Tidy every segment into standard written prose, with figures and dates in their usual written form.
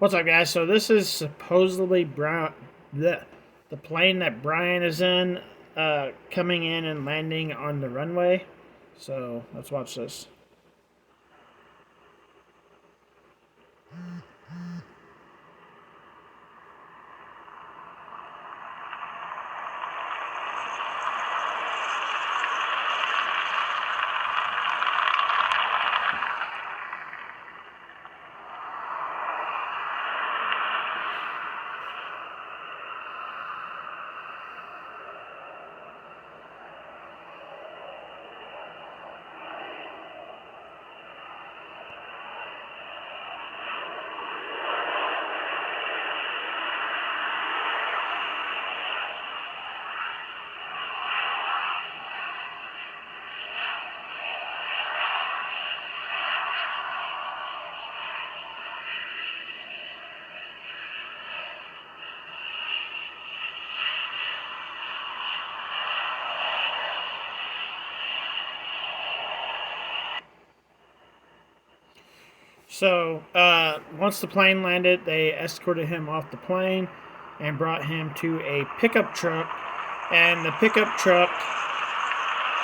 What's up, guys? So this is supposedly the plane that Bryan is in, coming in and landing on the runway. So let's watch this. So once the plane landed, they escorted him off the plane and brought him to a pickup truck. And the pickup truck,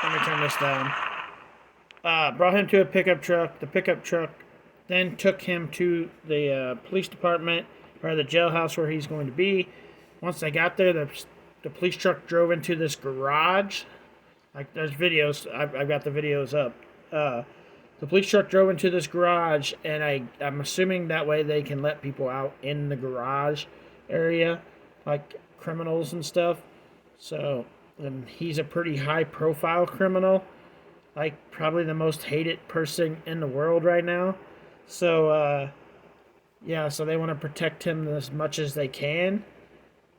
let me turn this down. Brought him to a pickup truck. The pickup truck then took him to the police department or the jailhouse where he's going to be. Once they got there, the police truck drove into this garage. Like, there's videos. I've got the videos up. The police truck drove into this garage, and I'm assuming that way they can let people out in the garage area, like criminals and stuff. So, and he's a pretty high-profile criminal, like probably the most hated person in the world right now. So, yeah, so they want to protect him as much as they can.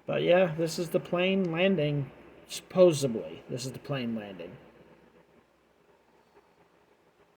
But yeah, this is the plane landing. Supposedly, this is the plane landing.